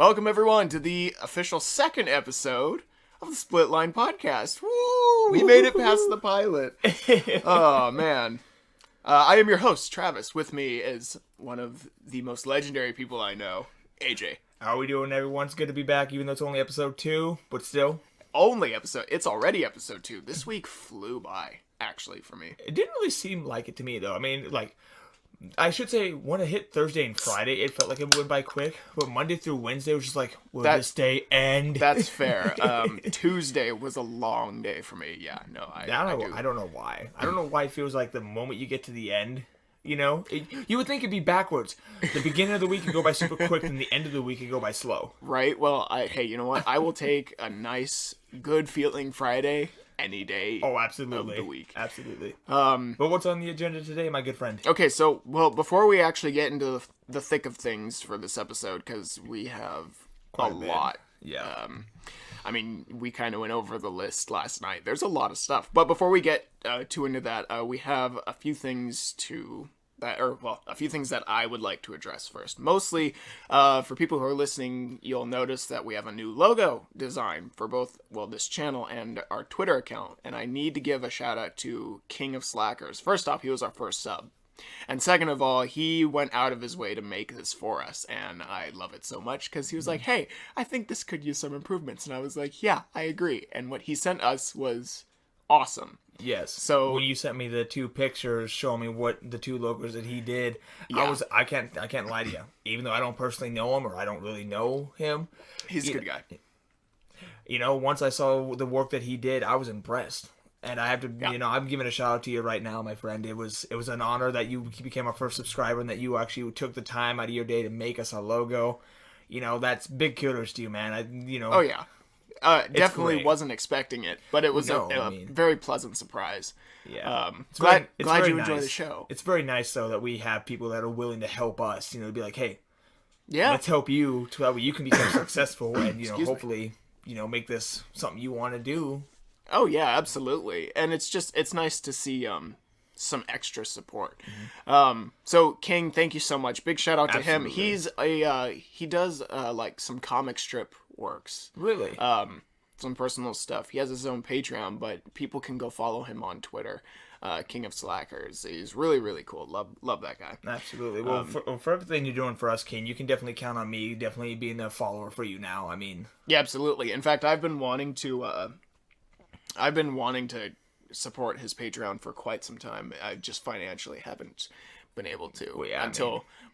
Welcome, everyone, to the official second episode of the Split Line Podcast. Woo! We made it past the pilot. Oh, man. I am your host, Travis. With me is one of the most legendary people I know, AJ. How are we doing, everyone? It's good to be back, even though it's only episode 2, but still. It's already episode 2. This week flew by, actually, for me. It didn't really seem like it to me, though. I mean, I should say, when it hit Thursday and Friday, it felt like it went by quick. But Monday through Wednesday was just like, will this day end? That's fair. Tuesday was a long day for me. Yeah, no, I don't know why. I don't know why it feels like the moment you get to the end, you know? You would think it'd be backwards. The beginning of the week could go by super quick, and the end of the week could go by slow. Right? Well, hey, you know what? I will take a nice, good-feeling Friday any day of the week. Absolutely. But what's on the agenda today, my good friend? Okay, so, before we actually get into the thick of things for this episode, because we have quite a lot. Yeah. I mean, we kind of went over the list last night. There's a lot of stuff. But before we get too into that, we have a few things that I would like to address first. Mostly, for people who are listening, you'll notice that we have a new logo design for both, this channel and our Twitter account. And I need to give a shout out to King of Slackers. First off, he was our first sub. And second of all, he went out of his way to make this for us, and I love it so much, because he was like, hey, I think this could use some improvements, and I was like, yeah, I agree, and what he sent us was awesome. Yes. So when you sent me the two pictures showing me what the two logos that he did, yeah. I can't lie to you. Even though I don't personally know him, or I don't really know him. He's a good guy. You know, once I saw the work that he did, I was impressed. And I have to, I'm giving a shout out to you right now, my friend. It was an honor that you became our first subscriber and that you actually took the time out of your day to make us a logo. You know, that's big kudos to you, man. Oh, yeah. Definitely wasn't expecting it, but it was a very pleasant surprise. Yeah. Glad you enjoy the show. It's very nice, though, that we have people that are willing to help us, to be like, hey, yeah, let's help you so that way you can become successful and, hopefully, make this something you want to do. Oh, yeah, absolutely. And it's nice to see some extra support. Mm-hmm. So, King, thank you so much. Big shout out to him. He's he does some comic strip works. Really? Some personal stuff. He has his own Patreon, but people can go follow him on Twitter. King of Slackers. He's really, really cool. Love that guy. Absolutely. Well, for everything you're doing for us, King, you can definitely count on me definitely being a follower for you now. I mean... Yeah, absolutely. In fact, I've been wanting to support his Patreon for quite some time. I just financially haven't been able to. Well, yeah,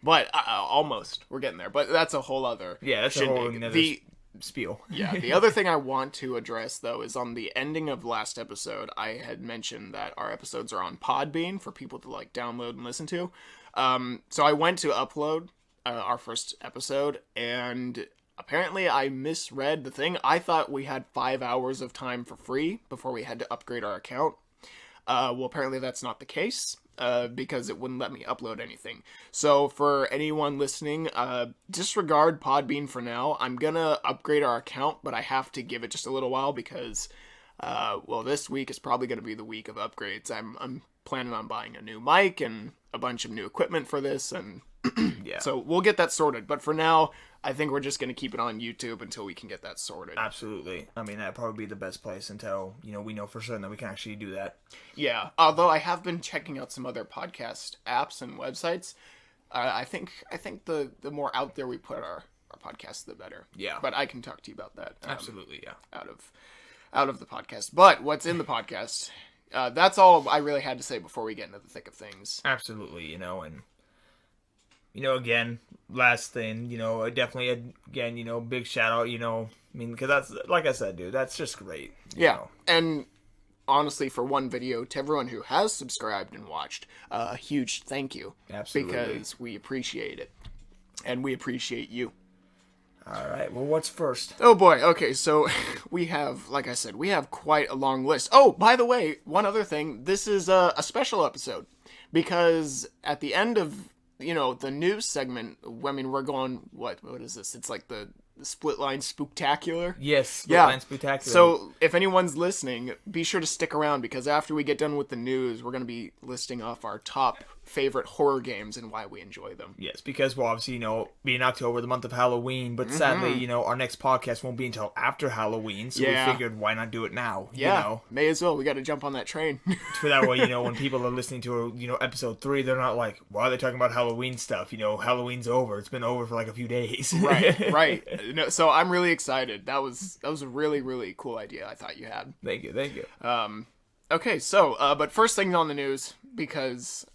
but almost. We're getting there. But that's a whole other... Yeah, that's a whole other spiel. Yeah, the other thing I want to address, though, is on the ending of last episode, I had mentioned that our episodes are on Podbean for people to, download and listen to. So I went to upload our first episode, and... apparently, I misread the thing. I thought we had 5 hours of time for free before we had to upgrade our account. Apparently that's not the case, because it wouldn't let me upload anything. So for anyone listening, disregard Podbean for now. I'm gonna upgrade our account, but I have to give it just a little while because, this week is probably gonna be the week of upgrades. I'm planning on buying a new mic and a bunch of new equipment for this, and yeah. So we'll get that sorted. But for now, I think we're just going to keep it on YouTube until we can get that sorted. Absolutely. I mean, that'd probably be the best place until, we know for certain that we can actually do that. Yeah. Although I have been checking out some other podcast apps and websites. I think the more out there we put our podcast, the better. Yeah. But I can talk to you about that. Absolutely, yeah. Out of the podcast. But what's in the podcast? That's all I really had to say before we get into the thick of things. Absolutely, and... again, last thing, definitely, again, big shout out, because that's, like I said, dude, that's just great. Yeah, and honestly, for one video, to everyone who has subscribed and watched, a huge thank you. Absolutely. Because we appreciate it, and we appreciate you. All right, well, what's first? Oh, boy, okay, so we have, like I said, we have quite a long list. Oh, by the way, one other thing, this is a special episode, because at the end of... the news segment, we're going, what is this? It's like the Split Line Spooktacular? Yes, Split Line Spooktacular. So, if anyone's listening, be sure to stick around, because after we get done with the news, we're going to be listing off our top favorite horror games and why we enjoy them. Yes, because, well, obviously, being October, the month of Halloween, but sadly, our next podcast won't be until after Halloween, so we figured, why not do it now? Yeah, may as well. We got to jump on that train. For that way, when people are listening to, episode 3, they're not like, why are they talking about Halloween stuff? Halloween's over. It's been over for like a few days. Right. No, so I'm really excited. That was a really, really cool idea I thought you had. Thank you. Okay, so, but first thing on the news, because...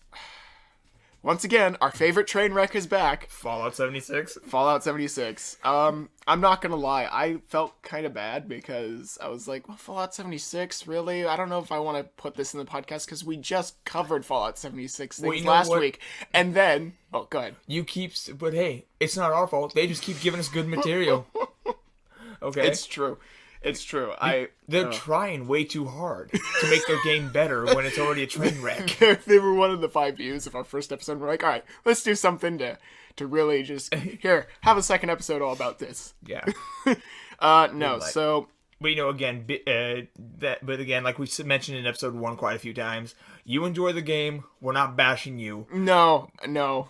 once again, our favorite train wreck is back. Fallout 76. I'm not gonna lie, I felt kind of bad because I was like, well, Fallout 76, really? I don't know if I want to put this in the podcast because we just covered Fallout 76 things last week. And then, oh, go ahead. But hey, it's not our fault. They just keep giving us good material. Okay? It's true. They're trying way too hard to make their game better when it's already a train wreck. They were one of the 5 views of our first episode. We're like, all right, let's do something to really just here have a second episode all about this. Yeah. No. So, but again, but again, like we mentioned in episode 1 quite a few times, you enjoy the game. We're not bashing you. No.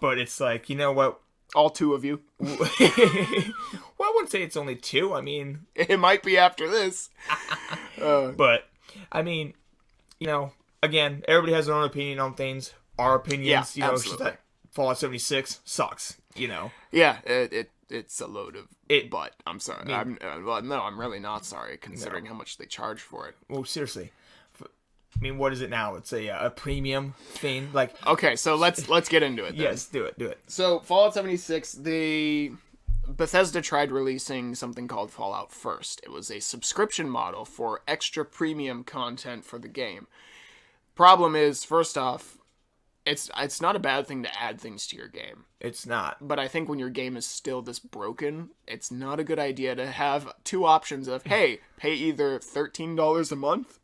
But it's like, you know what? All 2 of you. Well, I wouldn't say it's only 2. I mean... it might be after this. But, I mean, again, everybody has their own opinion on things. Our opinions, absolutely. That Fallout 76 sucks, Yeah, it's a load of butt. I'm sorry. I'm really not sorry, considering how much they charge for it. Well, seriously. I mean, what is it now? It's a premium thing, like. Okay, so let's get into it then. Yes, do it. So Fallout 76, Bethesda tried releasing something called Fallout First. It was a subscription model for extra premium content for the game. Problem is, first off, it's not a bad thing to add things to your game. It's not. But I think when your game is still this broken, it's not a good idea to have 2 options of, hey, pay either $13 a month.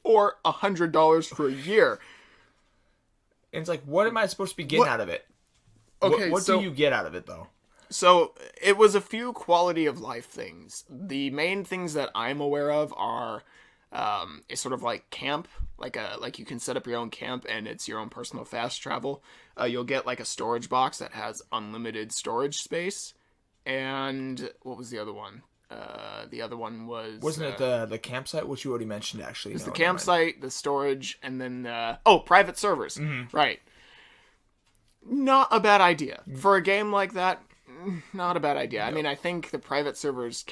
Or $100 for a year. And it's like, what am I supposed to be getting out of it? Okay, what do you get out of it, though? So, it was a few quality of life things. The main things that I'm aware of are, it's sort of like camp, like you can set up your own camp and it's your own personal fast travel. You'll get like a storage box that has unlimited storage space. And what was the other one? The other one was... wasn't it the campsite, which you already mentioned, actually? It's the campsite, the storage, and then private servers. Mm-hmm. Right. Not a bad idea. For a game like that, not a bad idea. No. I mean, I think the private servers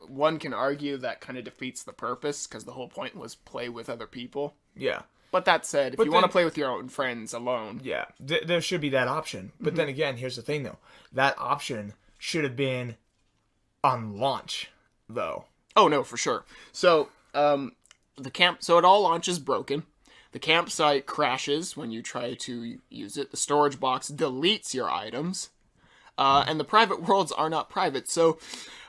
one can argue that kind of defeats the purpose, because the whole point was play with other people. Yeah. But that said, if you want to play with your own friends alone... Yeah, there should be that option. But then again, here's the thing, though. That option should have been... on launch, though. Oh no, for sure. So, so it all launches broken. The campsite crashes when you try to use it. The storage box deletes your items. And the private worlds are not private. So,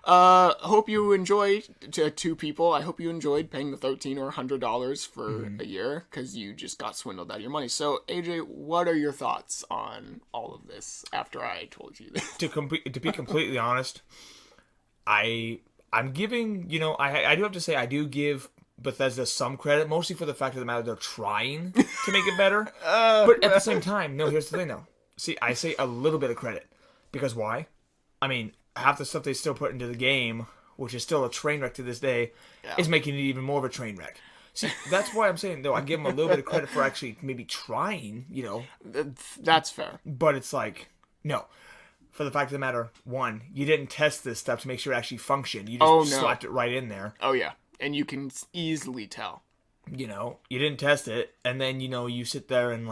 hope you enjoy, 2 people, I hope you enjoyed paying the $13 or $100 for a year, because you just got swindled out of your money. So, AJ, what are your thoughts on all of this after I told you this? To be completely honest... I'm giving, I do have to say, I do give Bethesda some credit, mostly for the fact of the matter they're trying to make it better. But at the same time, no, here's the thing, though. See, I say a little bit of credit. Because why? I mean, half the stuff they still put into the game, which is still a train wreck to this day, is making it even more of a train wreck. See, that's why I'm saying, though, I give them a little bit of credit for actually maybe trying, That's fair. But it's like, no. For the fact of the matter, 1, you didn't test this stuff to make sure it actually functioned. You just slapped it right in there. Oh, yeah. And you can easily tell. You didn't test it, and then, you sit there and,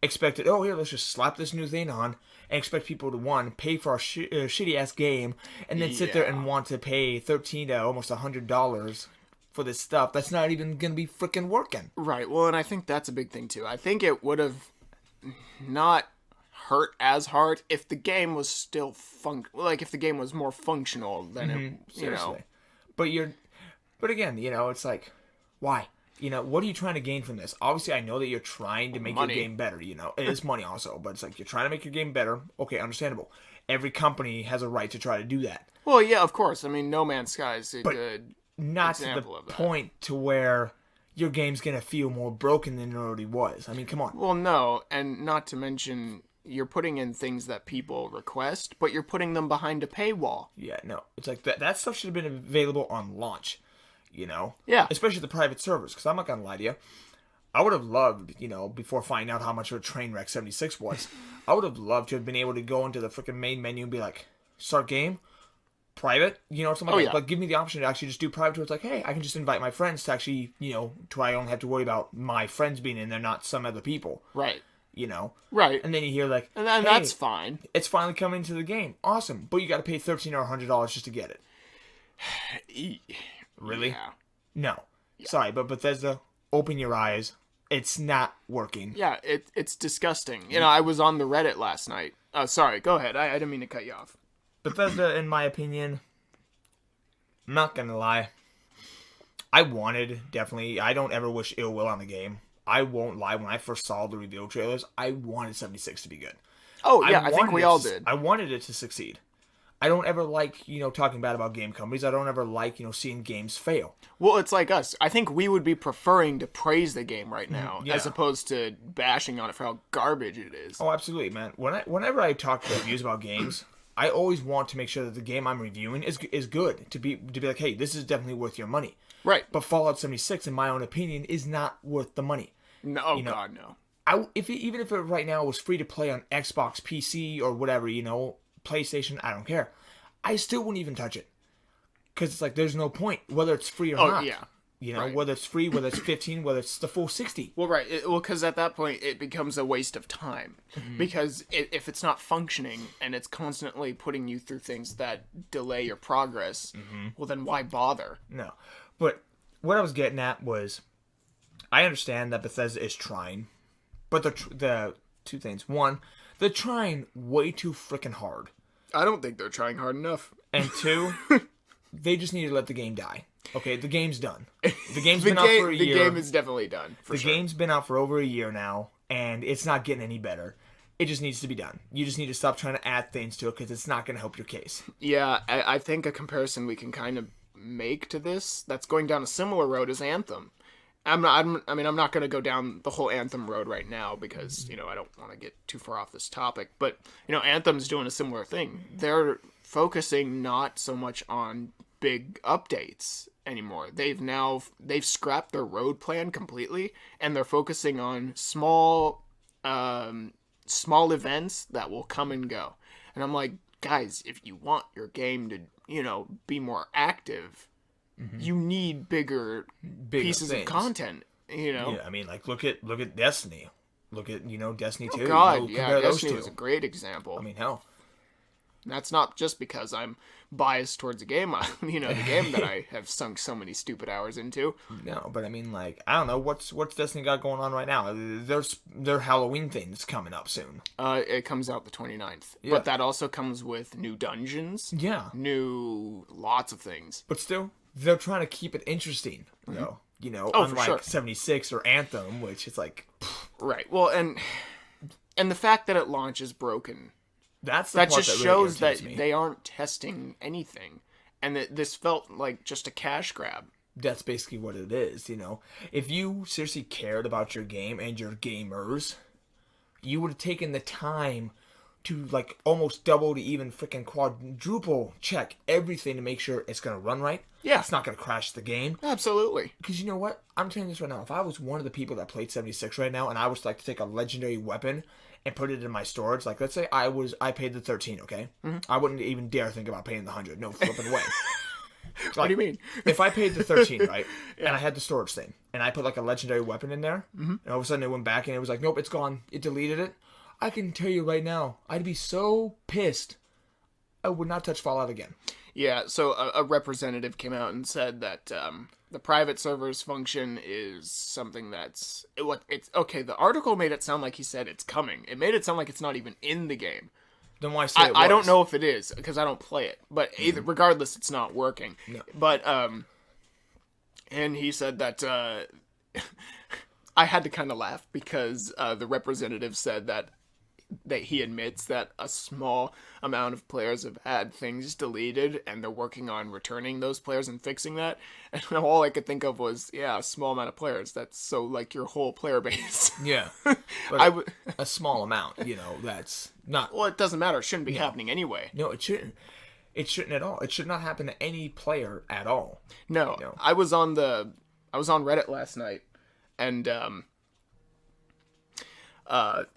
expect it, here, let's just slap this new thing on, and expect people to, 1, pay for a shitty-ass game, and then sit there and want to pay $13 to almost $100 for this stuff that's not even going to be freaking working. Right. Well, and I think that's a big thing, too. I think it would have not... hurt as hard if the game was still if the game was more functional than it, but again, it's like, why? What are you trying to gain from this? Obviously, I know that you're trying to make your game better, it is money also, but it's like, you're trying to make your game better. Okay, understandable. Every company has a right to try to do that. Well, yeah, of course. I mean, No Man's Sky is a good not to the point to where your game's gonna feel more broken than it already was. I mean, come on. Well, no, and not to mention you're putting in things that people request, but you're putting them behind a paywall. Yeah, no. It's like that stuff should have been available on launch, you know? Yeah. Especially the private servers, because I'm not going to lie to you. I would have loved, before finding out how much of a train wreck 76 was, I would have loved to have been able to go into the freaking main menu and be like, start game, private, something like that. But give me the option to actually just do private, where it's like, hey, I can just invite my friends to actually, to I only have to worry about my friends being in there, not some other people. Right. Right. And then you hear like, and then hey, that's fine. It's finally coming to the game. Awesome. But you got to pay $13 or $100 just to get it. Really? Yeah. No. Yeah. Sorry, but Bethesda, open your eyes. It's not working. Yeah, it's disgusting. I was on the Reddit last night. Sorry, go ahead. I didn't mean to cut you off. Bethesda, in my opinion, I'm not going to lie. I don't ever wish ill will on the game. I won't lie. When I first saw the reveal trailers, I wanted 76 to be good. Oh, yeah, I think we all did. I wanted it to succeed. I don't ever like, talking bad about game companies. I don't ever like, seeing games fail. Well, it's like us. I think we would be preferring to praise the game right now as opposed to bashing on it for how garbage it is. Oh, absolutely, man. Whenever I talk to reviews about games, I always want to make sure that the game I'm reviewing is good. To be like, hey, this is definitely worth your money. Right. But Fallout 76, in my own opinion, is not worth the money. No, God, no. Even if it right now was free to play on Xbox, PC, or whatever, PlayStation, I don't care. I still wouldn't even touch it. Because it's like, there's no point, whether it's free or not. Oh, yeah. Right. Whether it's free, whether it's 15, whether it's the full 60. Well, right. Because at that point, it becomes a waste of time. Mm-hmm. Because if it's not functioning, and it's constantly putting you through things that delay your progress, well, then why bother? No. But what I was getting at was, I understand that Bethesda is trying, but the two things. One, they're trying way too freaking hard. I don't think they're trying hard enough. And two, they just need to let the game die. Okay, the game's done. The game's been out for a year. The game is definitely done. The game's been out for over a year now, and it's not getting any better. It just needs to be done. You just need to stop trying to add things to it because it's not going to help your case. Yeah, I think a comparison we can kind of make to this that's going down a similar road is Anthem. I'm not going to go down the whole Anthem road right now because, I don't want to get too far off this topic. But, Anthem's doing a similar thing. They're focusing not so much on big updates anymore. They've scrapped their road plan completely, and they're focusing on small events that will come and go. And I'm like, guys, if you want your game to, be more active, you need bigger pieces things. Of content, Yeah, I mean, like, look at Destiny. Look at, Destiny 2. Oh, God, yeah, Destiny was a great example. I mean, hell. That's not just because I'm biased towards the game, the game that I have sunk so many stupid hours into. No, but I mean, like, I don't know, what's Destiny got going on right now? There's their Halloween thing's coming up soon. It comes out the 29th. Yeah. But that also comes with new dungeons. Yeah. Lots of things. But still, they're trying to keep it interesting, though. Unlike 76 or Anthem, which is like... Right. Well, and the fact that it launches broken... That just shows that they aren't testing anything, and that this felt like just a cash grab. That's basically what it is, If you seriously cared about your game and your gamers, you would have taken the time to, like, almost double to even freaking quadruple check everything to make sure it's going to run right. Yeah. It's not going to crash the game. Absolutely. Because you know what? I'm telling you this right now. If I was one of the people that played 76 right now, and I was like to take a legendary weapon and put it in my storage, like, let's say I paid the 13, okay? Mm-hmm. I wouldn't even dare think about paying the 100. No flipping way. Like, what do you mean? If I paid the 13, right, and I had the storage thing, and I put, like, a legendary weapon in there, and all of a sudden it went back and it was like, nope, it's gone. It deleted it. I can tell you right now, I'd be so pissed. I would not touch Fallout again. Yeah, so a representative came out and said that the private servers function is something it's okay. The article made it sound like he said it's coming. It made it sound like it's not even in the game. Then why say it was? I don't know if it is because I don't play it. But regardless, it's not working. No. But and he said that I had to kind of laugh because the representative said that that he admits that a small amount of players have had things deleted and they're working on returning those players and fixing that. And all I could think of was, yeah, a small amount of players. That's so like your whole player base. Yeah, but I would. a small amount, that's not. Well, it doesn't matter. It shouldn't be happening anyway. No, it shouldn't. It shouldn't at all. It should not happen to any player at all. No, I was on Reddit last night, and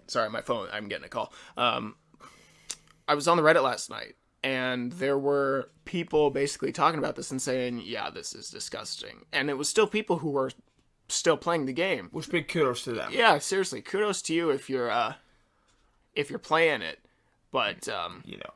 sorry, my phone. I'm getting a call. I was on the Reddit last night, and there were people basically talking about this and saying, "Yeah, this is disgusting," and it was still people who were still playing the game. Which big kudos to them. Yeah, seriously, kudos to you if you're playing it. But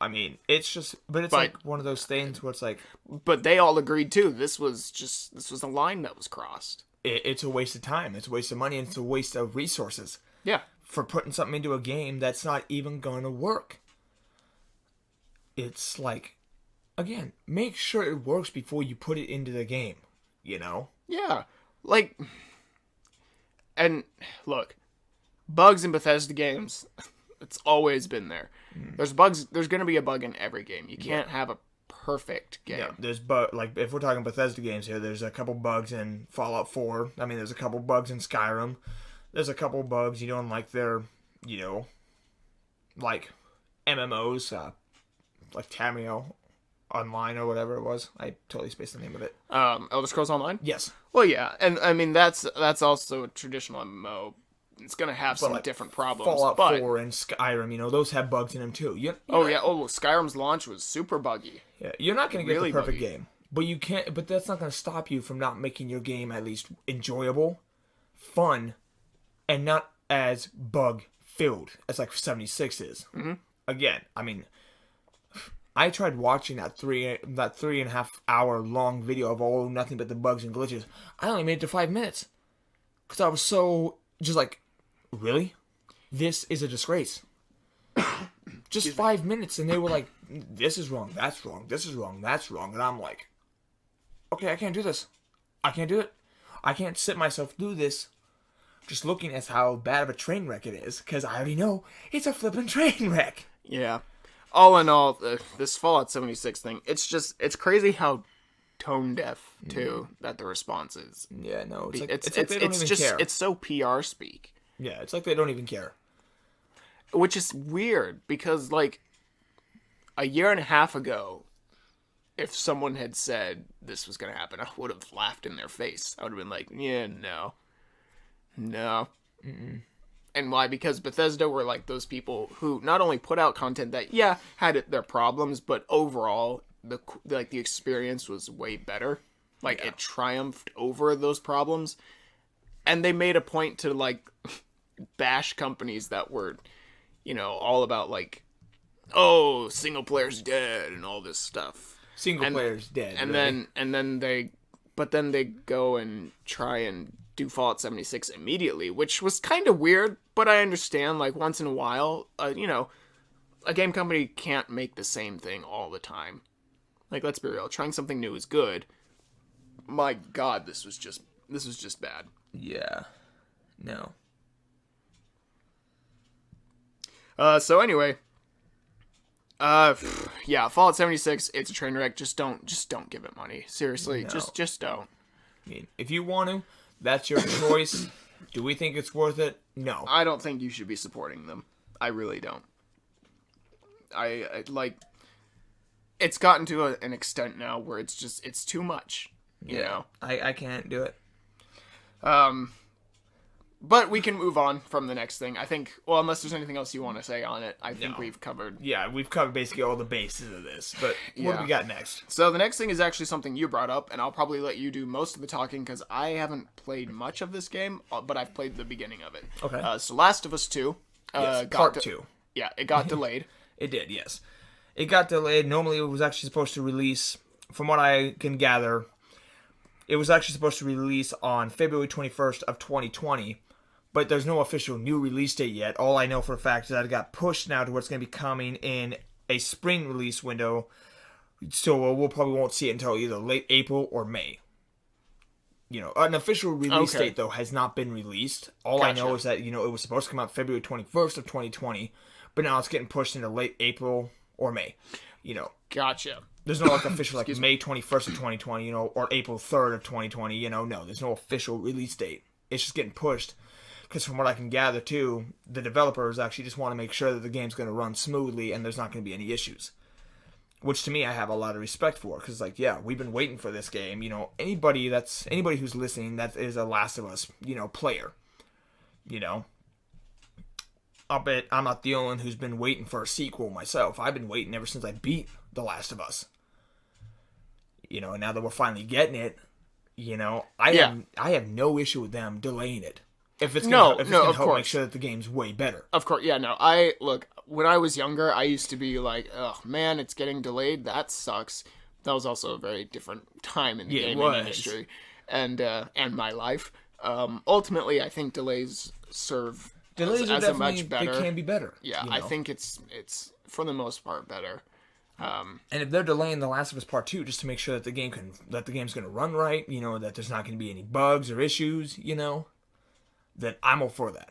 I mean, it's just, but it's like one of those things where it's like, but they all agreed too. This was a line that was crossed. It's a waste of time. It's a waste of money, and it's a waste of resources. Yeah, for putting something into a game that's not even going to work. It's like, again, make sure it works before you put it into the game. Yeah, like, and look, bugs in Bethesda games. It's always been there. There's bugs. There's going to be a bug in every game. You can't have a perfect game. Yeah, there's like if we're talking Bethesda games here, there's a couple bugs in Fallout 4. I mean, there's a couple bugs in Skyrim. There's a couple bugs, in like their, like MMOs, like Tamriel Online or whatever it was. I totally spaced the name of it. Elder Scrolls Online. Yes. Well, yeah, and I mean that's also a traditional MMO. It's gonna have some different problems. Fallout 4 and Skyrim, those have bugs in them too. Skyrim's launch was super buggy. Yeah, you're not gonna get Really the perfect buggy. game, but you can't. But that's not gonna stop you from not making your game at least enjoyable, fun, and not as bug filled as like 76 is. Mm-hmm. Again, I mean, I tried watching that 3.5 hour long video of nothing but the bugs and glitches. I only made it to 5 minutes because I was so just like, really? This is a disgrace. Just 5 minutes, and they were like, this is wrong, that's wrong, this is wrong, that's wrong. And I'm like, okay, I can't do this. I can't do it. I can't sit myself through this just looking at how bad of a train wreck it is, because I already know it's a flippin' train wreck. Yeah. All in all, this Fallout 76 thing, it's crazy how tone deaf, too, that the response is. Yeah, no, it's like they don't even care. It's so PR speak. Yeah, it's like they don't even care. Which is weird, because, like, a year and a half ago, if someone had said this was going to happen, I would have laughed in their face. I would have been like, yeah, no. Mm-mm. And why? Because Bethesda were, like, those people who not only put out content that, had their problems, but overall, the experience was way better. Like, it triumphed over those problems. And they made a point to, like, bash companies that were, all about, like, oh, single player's dead and all this stuff. Single player's dead. And really? then they go and try and do Fallout 76 immediately, which was kind of weird, but I understand, like, once in a while, a game company can't make the same thing all the time. Like, let's be real, trying something new is good. My God, this was just bad. Yeah. No. So anyway, Fallout 76, it's a train wreck. Just don't give it money. Seriously, No. just don't. I mean, if you want to, that's your choice. Do we think it's worth it? No. I don't think you should be supporting them. I really don't. I like. It's gotten to an extent now where it's too much. You know. I can't do it. But we can move on from the next thing. I think, well, unless there's anything else you want to say on it, I think No. we've covered. Yeah, we've covered basically all the bases of this. But what do we got next? So the next thing is actually something you brought up, and I'll probably let you do most of the talking because I haven't played much of this game, but I've played the beginning of it. Okay. So Last of Us 2. Yes, part 2. Yeah, it got delayed. It did, yes. It got delayed. Normally it was actually supposed to release, from what I can gather, it was actually supposed to release on February 21st of 2020. But there's no official new release date yet. All I know for a fact is that it got pushed now to where it's going to be coming in a spring release window. So we'll probably won't see it until either late April or May. An official release date, though, has not been released. All I know is that, it was supposed to come out February 21st of 2020. but now it's getting pushed into late April or May. Gotcha. There's no like official like May 21st of 2020, or April 3rd of 2020. No, there's no official release date. It's just getting pushed. Because from what I can gather, too, the developers actually just want to make sure that the game's going to run smoothly and there's not going to be any issues. Which, to me, I have a lot of respect for. Because, we've been waiting for this game. Anybody who's listening that is a Last of Us, player. I'll bet I'm not the only one who's been waiting for a sequel myself. I've been waiting ever since I beat The Last of Us. And now that we're finally getting it, I have no issue with them delaying it. If it's going to help make sure that the game's way better. Of course, yeah, no. Look, when I was younger, I used to be like, oh, man, it's getting delayed. That sucks. That was also a very different time in the gaming industry and my life. Ultimately, I think delays serve as a much better. They can be better. Yeah, I think it's for the most part better. And if they're delaying The Last of Us Part 2 just to make sure that the game's going to run right, that there's not going to be any bugs or issues, then I'm all for that.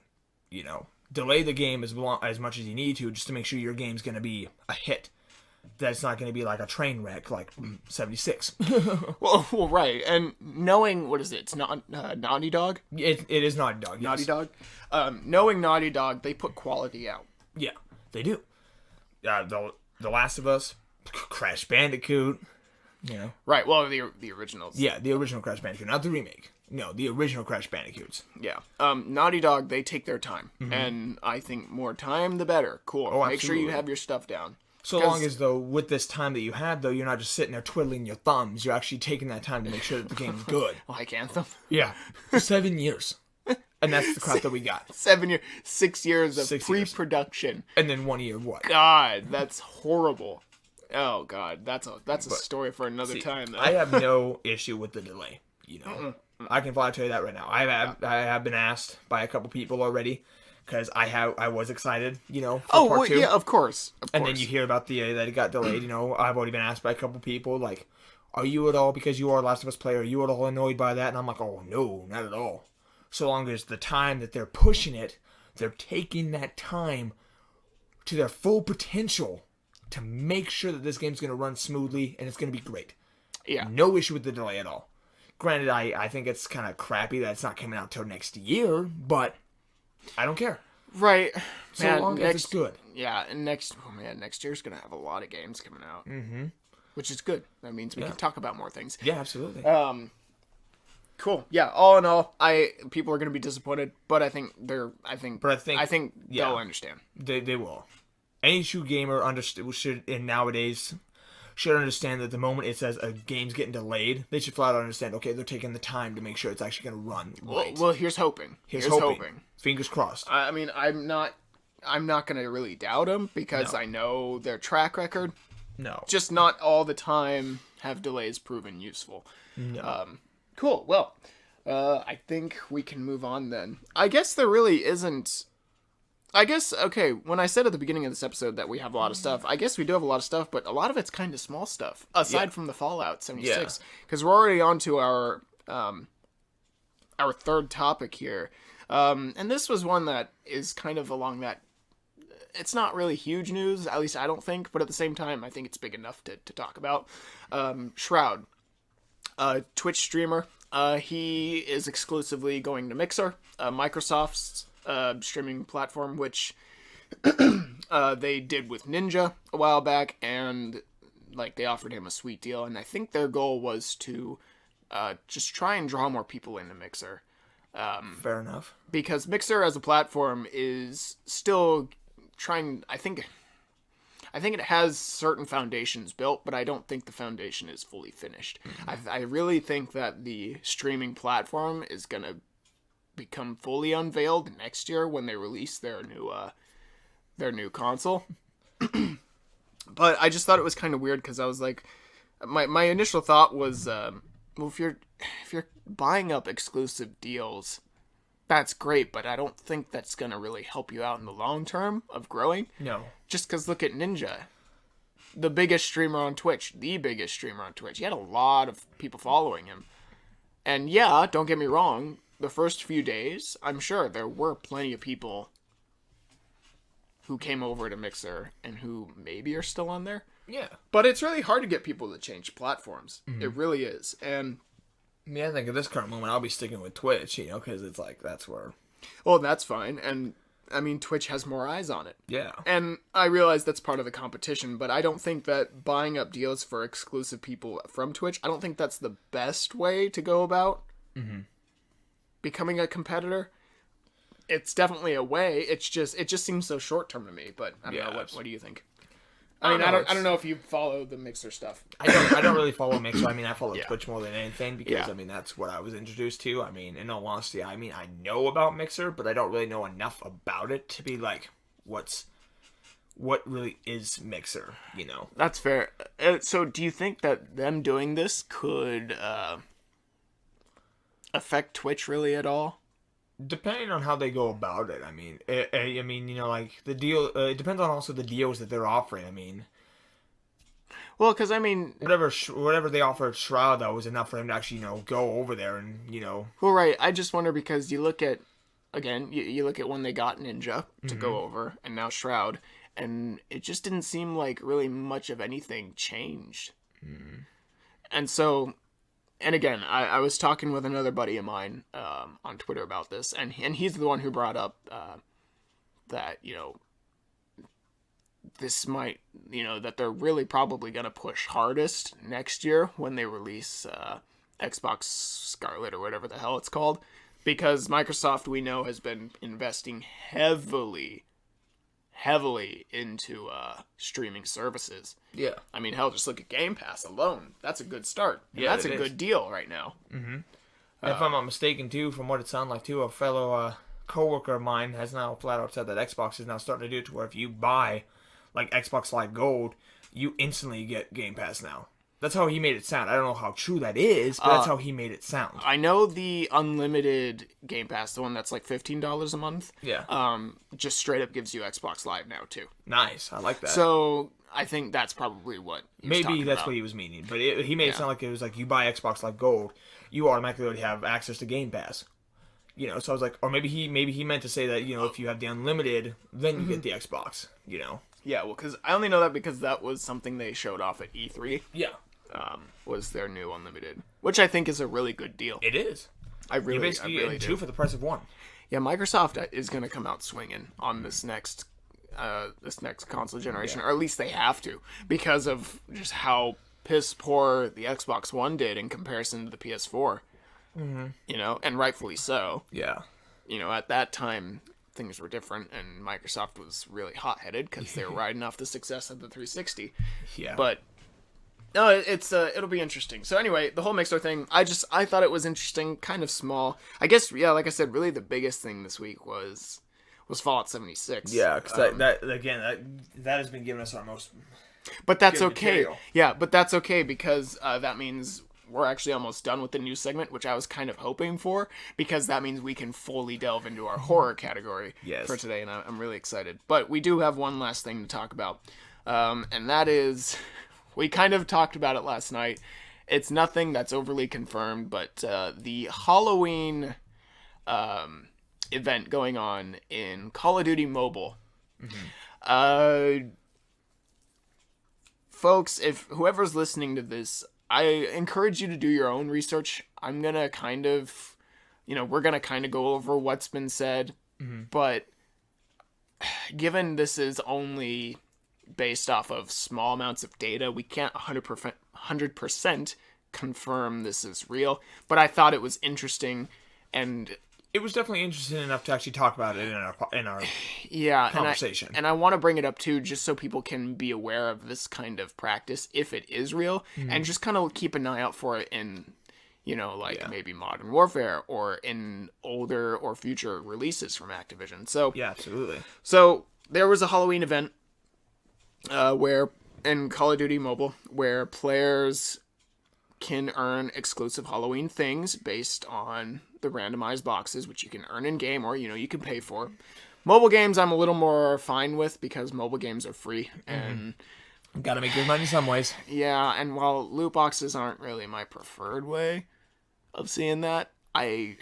Delay the game as much as you need to just to make sure your game's going to be a hit. That's not going to be like a train wreck like 76. well, right. And knowing, what is it? It's not Naughty Dog? It is Naughty Dog, yes. Naughty Dog? Knowing Naughty Dog, they put quality out. Yeah, they do. The Last of Us, Crash Bandicoot, Right, well, the originals. Yeah, the original Crash Bandicoot, not the remake. No, the original Crash Bandicoots. Yeah. Naughty Dog, they take their time. Mm-hmm. And I think more time, the better. Cool. Oh, make sure you have your stuff down. So long as, though, with this time that you have, though, you're not just sitting there twiddling your thumbs. You're actually taking that time to make sure that the game's good. Like Anthem? Yeah. 7 years. And that's the crap that we got. 7 years. 6 years of pre-production. And then 1 year what? God, that's horrible. Oh, God. That's a story for another time, though. I have no issue with the delay, I can tell you that right now. I have been asked by a couple people already because I was excited, for part 2. Yeah, of course. And then you hear about that it got delayed. I've already been asked by a couple people like, "Are you at all, because you are a Last of Us player? Are you at all annoyed by that?" And I'm like, "Oh no, not at all." So long as the time that they're pushing it, they're taking that time to their full potential to make sure that this game's going to run smoothly and it's going to be great. Yeah. No issue with the delay at all. Granted, I think it's kind of crappy that it's not coming out till next year, but I don't care. Right. So long as it's good. Yeah, and next year's going to have a lot of games coming out. Mm-hmm. Which is good. That means we can talk about more things. Yeah, absolutely. Cool. Yeah, all in all, people are going to be disappointed, but I think they'll understand. They will. Any true gamer should nowadays should understand that the moment it says a game's getting delayed, they should flat out understand, okay, they're taking the time to make sure it's actually going to run right. Well, here's hoping. Here's hoping. Fingers crossed. I mean, I'm not going to really doubt them because I know their track record. No. Just not all the time have delays proven useful. No. Cool. Well, I think we can move on then. I guess there really isn't... okay, when I said at the beginning of this episode that we have a lot of stuff, I guess we do have a lot of stuff, but a lot of it's kind of small stuff, aside from the Fallout 76. Because we're already on to our third topic here. And this was one that is kind of along that... It's not really huge news, at least I don't think, but at the same time, I think it's big enough to talk about. Shroud, Twitch streamer. He is exclusively going to Mixer, Microsoft's streaming platform, which they did with Ninja a while back, and they offered him a sweet deal, and I think their goal was to just try and draw more people into Mixer. Fair enough. Because Mixer as a platform is still trying... I think it has certain foundations built, but I don't think the foundation is fully finished. Mm-hmm. I really think that the streaming platform is going to become fully unveiled next year when they release their new console. But I just thought it was kind of weird because I was like, my initial thought was, well, if you're buying up exclusive deals, that's great, but I don't think that's gonna really help you out in the long term of growing. No, just because look at Ninja, the biggest streamer on Twitch. He had a lot of people following him, and yeah, don't get me wrong. The first few days, I'm sure there were plenty of people who came over to Mixer and who maybe are still on there. Yeah. But it's really hard to get people to change platforms. It really is. And I think at this current moment, I'll be sticking with Twitch, because it's like, that's where... well, that's fine. And I mean, Twitch has more eyes on it. Yeah. And I realize that's part of the competition, but I don't think that buying up deals for exclusive people from Twitch, I don't think that's the best way to go about becoming a competitor. It's definitely a way. It just seems so short term to me, but I don't know. What do you think? I don't know if you follow the Mixer stuff. I don't really follow Mixer. I follow Twitch more than anything because that's what I was introduced to. In all honesty, I know about Mixer, but I don't really know enough about it to be like, what really is Mixer? That's fair. So, do you think that them doing this could affect Twitch really at all? Depending on how they go about it, like the deal. It depends on also the deals that they're offering. Well, because whatever they offered Shroud, that was enough for him to actually go over there and Well, right. I just wonder because you look at you look at when they got Ninja to go over, and now Shroud, and it just didn't seem like really much of anything changed. And so. And again, I was talking with another buddy of mine on Twitter about this, and he's the one who brought up that, this might, that they're really probably going to push hardest next year when they release Xbox Scarlet or whatever the hell it's called, because Microsoft, we know, has been investing heavily into streaming services. Yeah. Hell, just look at Game Pass alone. That's a good start. And that's a good deal right now. Mm-hmm. If I'm not mistaken, too, from what it sounded like, too, a fellow coworker of mine has now flat out said that Xbox is now starting to do it to where if you buy, like, Xbox Live Gold, you instantly get Game Pass now. That's how he made it sound. I don't know how true that is, but that's how he made it sound. I know the unlimited Game Pass, the one that's like $15 a month. Yeah. Just straight up gives you Xbox Live now too. Nice. I like that. So I think that's probably what he was maybe that's about. what he was meaning, but he made it sound like it was like you buy Xbox Live Gold, you automatically already have access to Game Pass. So I was like, or maybe he meant to say that if you have the unlimited, then you get the Xbox. Yeah, well, because I only know that because that was something they showed off at E3. Yeah. Was their new unlimited, which I think is a really good deal. It is. I really get two do. for the price of one. Yeah, Microsoft is going to come out swinging on this next console generation, or at least they have to, because of just how piss poor the Xbox One did in comparison to the PS4. Mm-hmm. And rightfully so. Yeah. At that time things were different, and Microsoft was really hot-headed because they were riding off the success of the 360. Yeah. But no, it'll be interesting. So anyway, the whole Mixer thing, I thought it was interesting, kind of small. I guess, like I said, really the biggest thing this week was Fallout 76. Yeah, because that has been giving us our most. But that's okay. Material. Yeah, but that's okay because that means we're actually almost done with the news segment, which I was kind of hoping for, because that means we can fully delve into our horror category for today, and I'm really excited. But we do have one last thing to talk about, and that is. We kind of talked about it last night. It's nothing that's overly confirmed, but the Halloween event going on in Call of Duty Mobile. Mm-hmm. Folks, if whoever's listening to this, I encourage you to do your own research. I'm going to kind of, we're going to kind of go over what's been said, but given this is only based off of small amounts of data, we can't 100% confirm this is real, but I thought it was interesting, and it was definitely interesting enough to actually talk about it in our conversation. And I want to bring it up too, just so people can be aware of this kind of practice if it is real, and just kind of keep an eye out for it in maybe Modern Warfare or in older or future releases from Activision. So yeah, absolutely. So there was a Halloween event where in Call of Duty Mobile, where players can earn exclusive Halloween things based on the randomized boxes, which you can earn in game or you can pay for. Mobile games I'm a little more fine with because mobile games are free and gotta make good money some ways. Yeah, and while loot boxes aren't really my preferred way of seeing that, I'm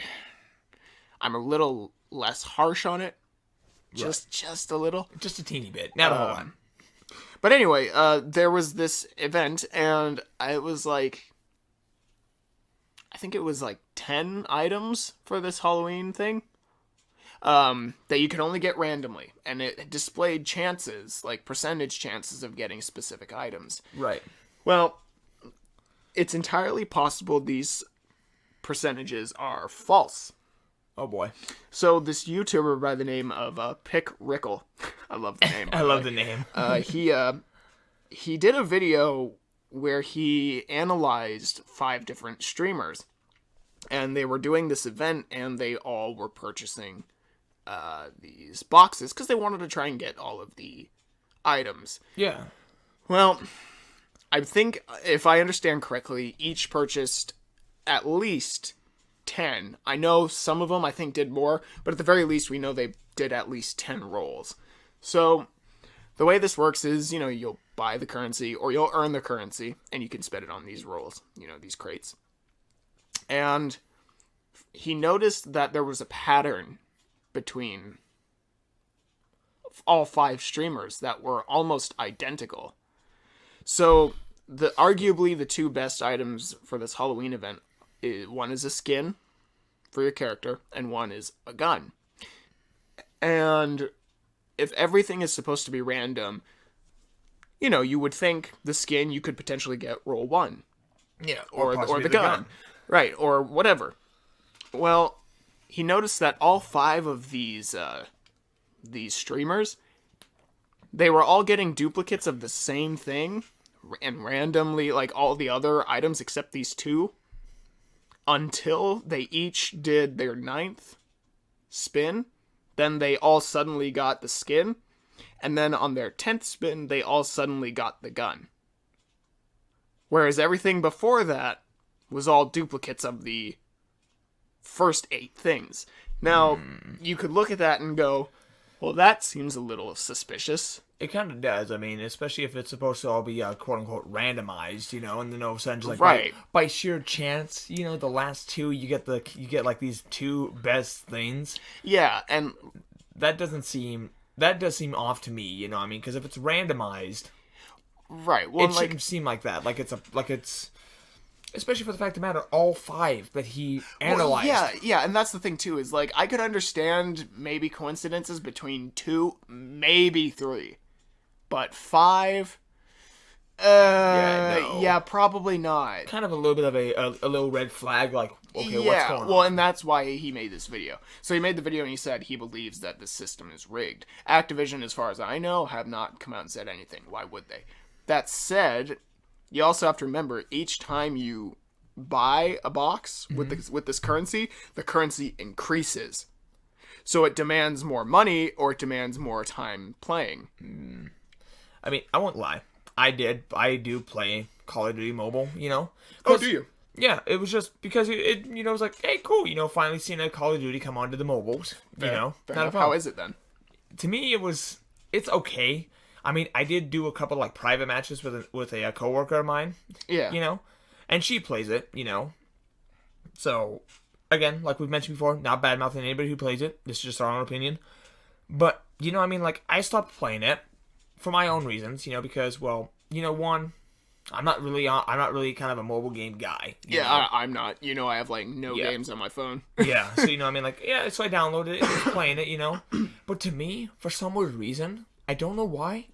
a little less harsh on it just a little. Just a teeny bit, not a whole lot. But anyway, there was this event, and it was like, I think it was like 10 items for this Halloween thing that you could only get randomly. And it displayed chances, like percentage chances of getting specific items. Right. Well, it's entirely possible these percentages are false. Oh boy. So this YouTuber by the name of Pick Rickle, I love the name. I love the name. He did a video where he analyzed 5 different streamers, and they were doing this event, and they all were purchasing these boxes because they wanted to try and get all of the items. Yeah. Well, I think if I understand correctly, each purchased at least 10. I know some of them I think did more, but at the very least we know they did at least 10 rolls. So the way this works is, you'll buy the currency or you'll earn the currency and you can spend it on these rolls, these crates. And he noticed that there was a pattern between all 5 streamers that were almost identical. So arguably the 2 best items for this Halloween event, one is a skin for your character and one is a gun. And if everything is supposed to be random, you would think the skin you could potentially get roll 1. Yeah, or the gun. Right, or whatever. Well, he noticed that all 5 of these streamers, they were all getting duplicates of the same thing, and randomly, like all the other items except these 2, until they each did their 9th spin. Then they all suddenly got the skin, and then on their 10th spin, they all suddenly got the gun. Whereas everything before that was all duplicates of the first 8 things. Now, you could look at that and go, well, that seems a little suspicious. It kind of does. I mean, especially if it's supposed to all be quote-unquote randomized, and then all of a sudden, just right. by sheer chance, the last 2, you get like these 2 best things. Yeah, and that does seem off to me, because if it's randomized, right, well, it shouldn't seem like that. Like it's especially for the fact of the matter, all 5 that he analyzed. Well, yeah, and that's the thing too, is like I could understand maybe coincidences between 2, maybe 3. But 5, yeah, probably not. Kind of a little bit of a little red flag, like, okay, what's going on? Well, and that's why he made this video. So he made the video and he said he believes that the system is rigged. Activision, as far as I know, have not come out and said anything. Why would they? That said, you also have to remember, each time you buy a box with this currency, the currency increases. So it demands more money or it demands more time playing. I mean, I won't lie. I do play Call of Duty Mobile, Oh, do you? Yeah, it was just because it was like, hey, cool, finally seeing a Call of Duty come onto the mobiles, Fair enough. How is it then? To me, it's okay. I mean, I did do a couple like private matches with a coworker of mine. Yeah. And she plays it, So, again, like we've mentioned before, not bad mouthing anybody who plays it. This is just our own opinion. But, like I stopped playing it for my own reasons, because, well, one, I'm not really kind of a mobile game guy. I'm not. I have like no games on my phone. Yeah, so so I downloaded it and was playing it, But to me, for some weird reason, I don't know why,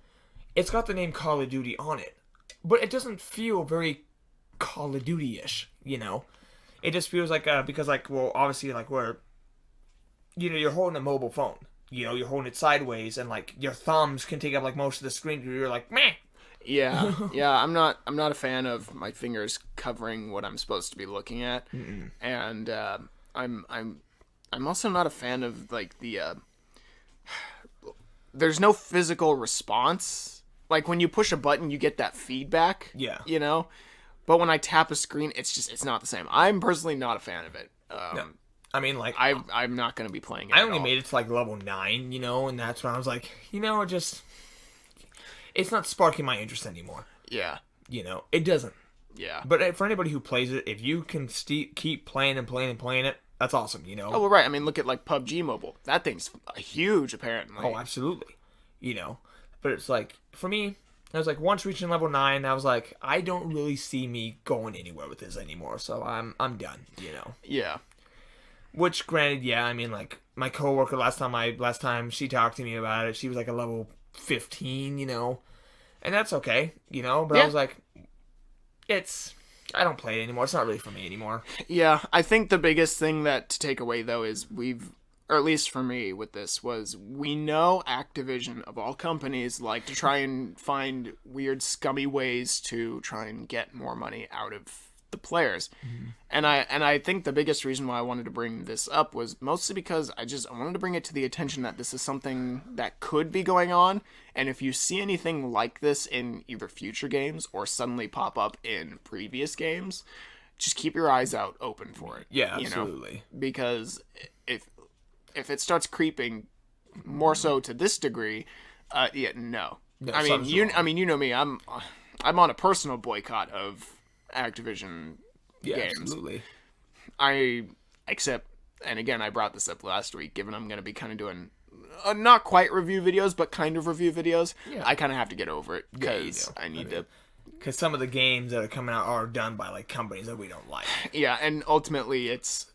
it's got the name Call of Duty on it. But it doesn't feel very Call of Duty-ish, It just feels like, because like, well, obviously like where, you're holding a mobile phone. You're holding it sideways, and like your thumbs can take up like most of the screen. You're like, meh. Yeah, I'm not a fan of my fingers covering what I'm supposed to be looking at, and I'm also not a fan of like the. There's no physical response. Like when you push a button, you get that feedback. Yeah. But when I tap a screen, it's not the same. I'm personally not a fan of it. No. I mean, like I'm not going to be playing it. I only made it to like level 9, and that's when I was like, it's not sparking my interest anymore. Yeah. It doesn't. Yeah. But for anybody who plays it, if you can keep playing and playing and playing it, That's awesome, you know. Oh, well, right. I mean, look at like PUBG Mobile. That thing's huge, apparently. Oh, absolutely. You know, but it's like for me, I was like once reaching level 9, I was like, I don't really see me going anywhere with this anymore. So I'm done. You know. Yeah. Which, granted, yeah, I mean, like my coworker last time she talked to me about it, she was like a level 15, you know, and that's okay, you know. But Yeah. I was like, I don't play it anymore. It's not really for me anymore. Yeah, I think the biggest thing that to take away though is or at least for me with this was we know Activision of all companies like to try and find weird scummy ways to try and get more money out of the players. Mm-hmm. And I think the biggest reason why I wanted to bring this up was mostly because I wanted to bring it to the attention that this is something that could be going on, and if you see anything like this in either future games or suddenly pop up in previous games, just keep your eyes out open for it. Yeah, absolutely. You know? Because if it starts creeping more so to this degree, yeah, no. I mean, you know me. I'm on a personal boycott of Activision games. Absolutely. And again, I brought this up last week, given I'm going to be kind of doing not quite review videos, but kind of review videos. Yeah. I kind of have to get over it because I need to. Because some of the games that are coming out are done by like companies that we don't like. Yeah, and ultimately it's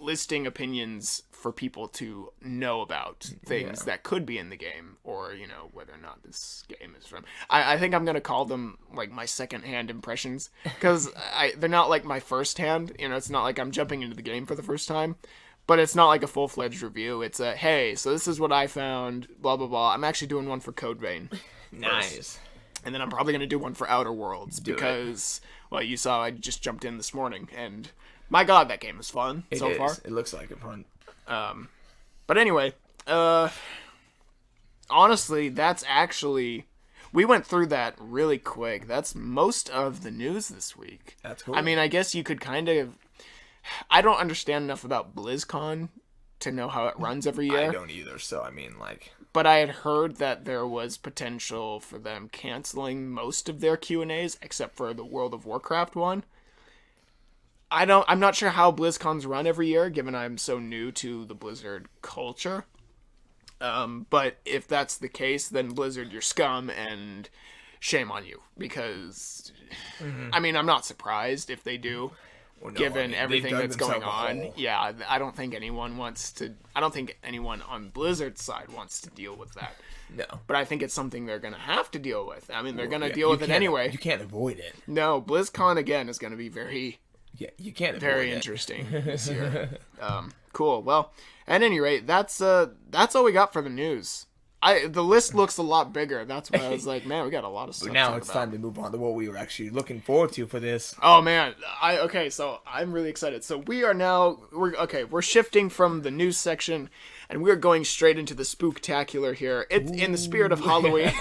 listing opinions for people to know about things that could be in the game, or you know whether or not this game is from. I think I'm gonna call them like my second-hand impressions, because they're not like my first-hand. You know, it's not like I'm jumping into the game for the first time, but it's not like a full-fledged review. It's a hey, so this is what I found. Blah blah blah. I'm actually doing one for Code Vein. Nice. And then I'm probably gonna do one for Outer Worlds because well, you saw I just jumped in this morning, and my God, that game is fun so far. It looks like it fun. But anyway, honestly, that's actually, we went through that really quick. That's most of the news this week. That's cool. I mean, I guess you could kind of, I don't understand enough about BlizzCon to know how it runs every year. I don't either, so I mean, like. But I had heard that there was potential for them canceling most of their Q&As, except for the World of Warcraft one. I'm not sure how BlizzCons run every year, given I'm so new to the Blizzard culture. But if that's the case, then Blizzard, you're scum, and shame on you. Because, I mean, I'm not surprised if they do, given everything that's going on. Yeah, I don't think anyone on Blizzard's side wants to deal with that. No. But I think it's something they're going to have to deal with. I mean, they're going to deal with it anyway. You can't avoid it. No, BlizzCon, again, is going to be very... Yeah, you can't. Very interesting this year. Cool. Well, at any rate, that's all we got for the news. The list looks a lot bigger. That's why I was like, man, we got a lot of stuff. But now it's time to move on to what we were actually looking forward to for this. Oh man, so I'm really excited. So we're shifting from the news section, and we're going straight into the Spooktacular here. In the spirit of Halloween.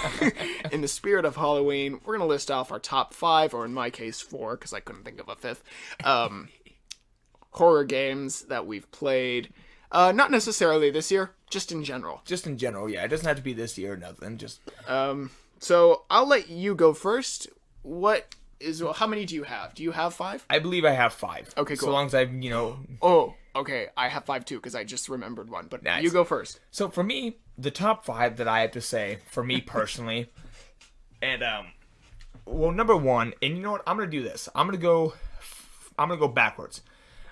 In the spirit of Halloween, we're gonna list off our top 5, or in my case 4, because I couldn't think of a 5th, horror games that we've played. Not necessarily this year, just in general. Just in general, yeah. It doesn't have to be this year or nothing. Just So I'll let you go first. How many do you have? Do you have 5? I believe I have 5. Okay, cool. So long as Oh, okay. I have 5 too, because I just remembered one. But nice. You go first. So for me, the top 5 that I have to say, for me personally, and well, number 1, and you know what? I'm gonna do this. I'm gonna go backwards.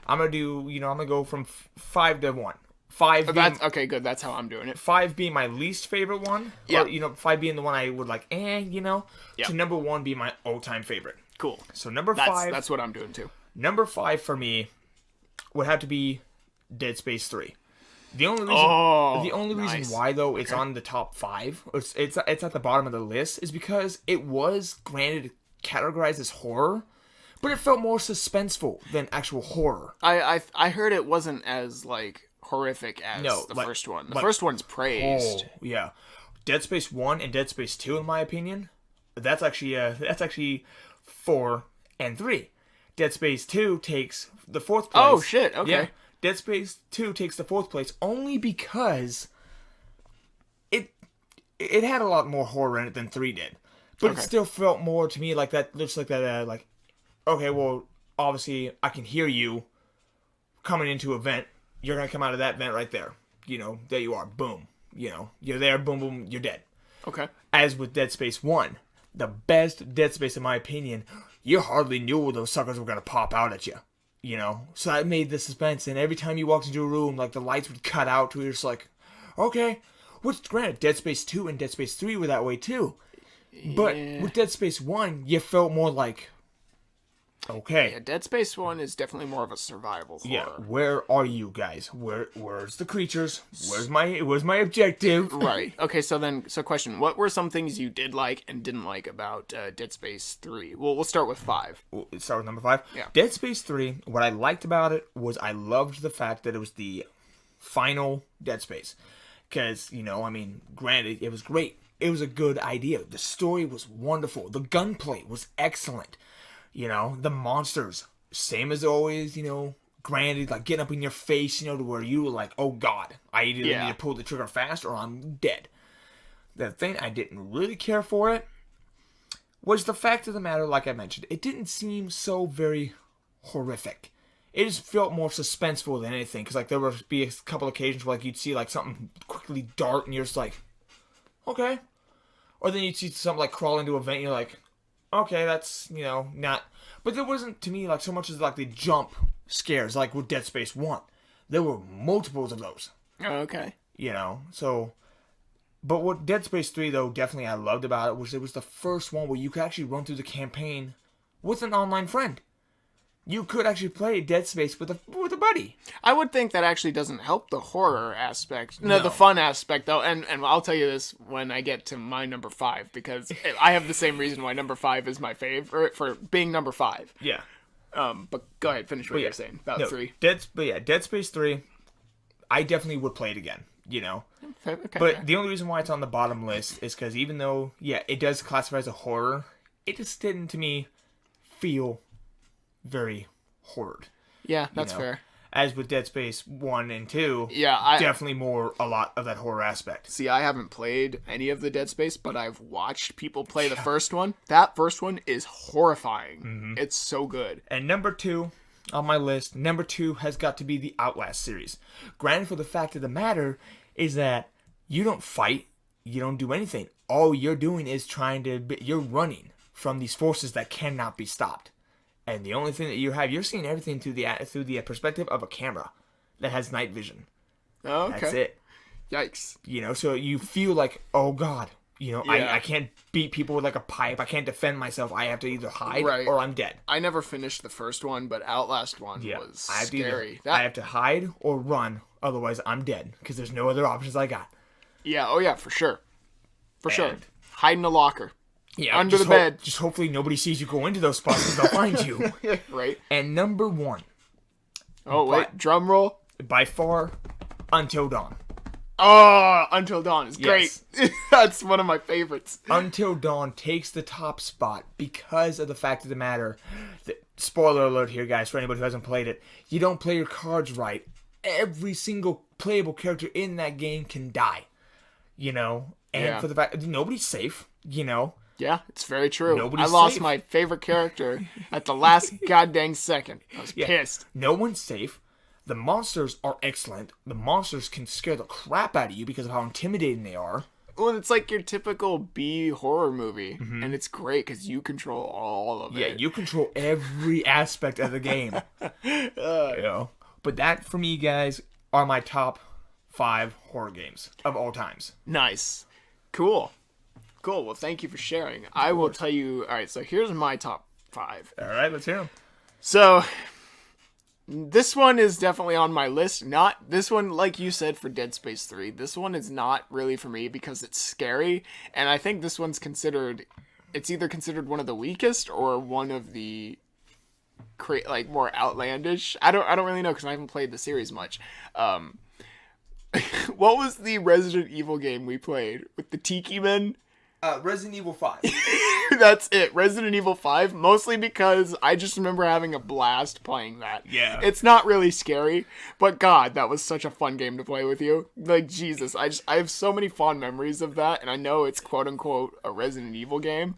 I'm gonna go from 5 to 1. 5 being, okay, good. That's how I'm doing it. 5 being my least favorite one. Yeah. Or, 5 being the one I would like, to number 1 being my all-time favorite. Cool. So number 5. That's what I'm doing too. Number 5 for me would have to be Dead Space 3. The only reason why though it's on the top 5, it's at the bottom of the list, is because it was granted categorized as horror, but it felt more suspenseful than actual horror. I heard it wasn't as like horrific as the first one. The first one's praised. Oh, yeah. Dead Space 1 and Dead Space 2, in my opinion, that's actually 4 and 3. Dead Space 2 takes the 4th place. Oh shit, okay. Yeah. Dead Space 2 takes the 4th place only because it had a lot more horror in it than 3 did. But it still felt more to me like that, looks like that, okay, well, obviously I can hear you coming into a vent, you're going to come out of that vent right there. You know, there you are. Boom. You know, you're there. Boom, boom. You're dead. Okay. As with Dead Space 1, the best Dead Space, in my opinion, you hardly knew those suckers were going to pop out at you. You know? So that made the suspense. And every time you walked into a room, like, the lights would cut out to where you're just like, okay. Which, granted, Dead Space 2 and Dead Space 3 were that way, too. But with Dead Space 1, you felt more like, okay. Yeah, Dead Space 1 is definitely more of a survival horror. Yeah, where are you guys? Where's the creatures? Where's my objective? Right. Okay, so question. What were some things you did like and didn't like about Dead Space 3? Well, we'll start with 5. We'll start with number 5? Yeah. Dead Space 3, what I liked about it was I loved the fact that it was the final Dead Space. Because, you know, I mean, granted, it was great. It was a good idea. The story was wonderful. The gunplay was excellent. You know, the monsters, same as always, you know, granted, like getting up in your face, you know, to where you were like, oh God, I either need to pull the trigger fast or I'm dead. The thing I didn't really care for it was the fact of the matter, like I mentioned, it didn't seem so very horrific. It just felt more suspenseful than anything, because like there would be a couple occasions where like you'd see like something quickly dart and you're just like, okay. Or then you'd see something like crawl into a vent and you're like, okay, that's, you know, not... But there wasn't, to me, like, so much as, like, the jump scares, like with Dead Space 1. There were multiples of those. Oh, okay. You know, so... But what Dead Space 3, though, definitely I loved about it was it was the first one where you could actually run through the campaign with an online friend. You could actually play Dead Space with a buddy. I would think that actually doesn't help the horror aspect. No, the fun aspect, though. And I'll tell you this when I get to my number 5, because I have the same reason why number 5 is my favorite for being number 5. Yeah. But go ahead, finish what you're saying about 3. Dead Space 3, I definitely would play it again, you know. Okay. But the only reason why it's on the bottom list is because even though, yeah, it does classify as a horror, it just didn't, to me, feel very horrid. Yeah, that's fair. As with Dead Space 1 and 2, definitely a lot of that horror aspect. See, I haven't played any of the Dead Space, but I've watched people play the first one. That first one is horrifying. Mm-hmm. It's so good. And number 2 on my list, number 2 has got to be the Outlast series. Granted, for the fact of the matter is that you don't fight, you don't do anything. All you're doing is you're running from these forces that cannot be stopped. And the only thing that you're seeing everything through the perspective of a camera that has night vision. Oh, okay. That's it. Yikes. You know, so you feel like, oh God, you know, I can't beat people with like a pipe. I can't defend myself. I have to either hide or I'm dead. I never finished the first one, but Outlast one was scary. I have to hide or run, otherwise I'm dead because there's no other options I got. Yeah, oh yeah, for sure. For sure. Hide in a locker. Yeah, under the bed. Just hopefully nobody sees you go into those spots because they'll find you. Right. And number 1. Oh, wait. Drum roll. By far, Until Dawn. Oh, Until Dawn is great. Yes. That's one of my favorites. Until Dawn takes the top spot because of the fact of the matter. Spoiler alert here, guys, for anybody who hasn't played it. You don't play your cards right. Every single playable character in that game can die. You know? And for the fact nobody's safe, you know? Yeah, it's very true. Nobody's I lost safe. my favorite character at the last goddamn second. I was pissed. No one's safe. The monsters are excellent. The monsters can scare the crap out of you because of how intimidating they are. Well, it's like your typical B horror movie, and it's great because you control all of it. Yeah, you control every aspect of the game. You know? But that, for me, guys, are my top 5 horror games of all times. Nice. Cool. Well, thank you for sharing. I will tell you... Alright, so here's my top 5. Alright, let's hear them. So, this one is definitely on my list. Not this one, like you said, for Dead Space 3. This one is not really for me because it's scary. And I think this one's considered... It's either considered one of the weakest or one of the... like, more outlandish. I don't really know because I haven't played the series much. What was the Resident Evil game we played with the Tiki Men? Resident Evil 5. That's it. Resident Evil 5. Mostly because I just remember having a blast playing that. Yeah. It's not really scary, but God, that was such a fun game to play with you. Like, Jesus, I have so many fond memories of that, and I know it's quote-unquote a Resident Evil game.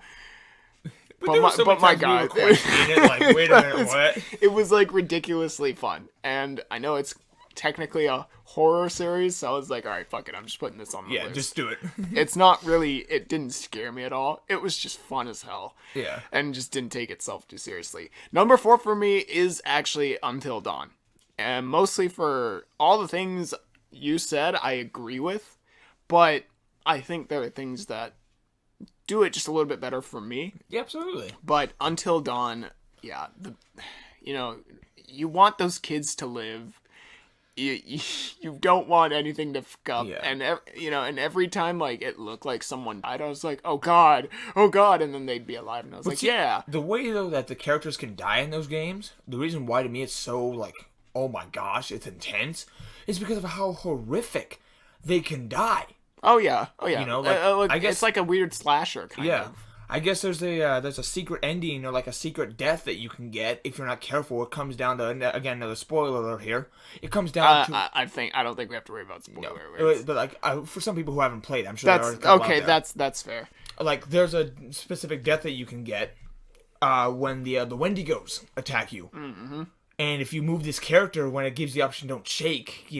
But there were so many my times we were God, questioning it, like, wait a minute, what? it was like ridiculously fun. And I know it's technically a horror series, so I was like, all right, fuck it, I'm just putting this on the Yeah, list. just do it. It's not really, it didn't scare me at all. It was just fun as hell. Yeah. And just didn't take itself too seriously. Number 4 for me is actually Until Dawn. And mostly for all the things you said, I agree with. But I think there are things that do it just a little bit better for me. Yeah, absolutely. But Until Dawn, yeah, you want those kids to live. You don't want anything to fuck up. Yeah. And and every time like it looked like someone died, I was like, oh god, and then they'd be alive, and I was like, see, yeah. The way though that the characters can die in those games, the reason why to me it's so like, oh my gosh, it's intense, is because of how horrific they can die. Oh yeah. You know, like, I guess it's like a weird slasher kind of. I guess there's a secret ending or like a secret death that you can get if you're not careful. It comes down to, again, another spoiler alert here. It comes down to I don't think we have to worry about spoiler. But like for some people who haven't played, I'm sure that's there are okay. That's fair. Like there's a specific death that you can get when the Wendigos attack you, and if you move this character when it gives the option don't shake,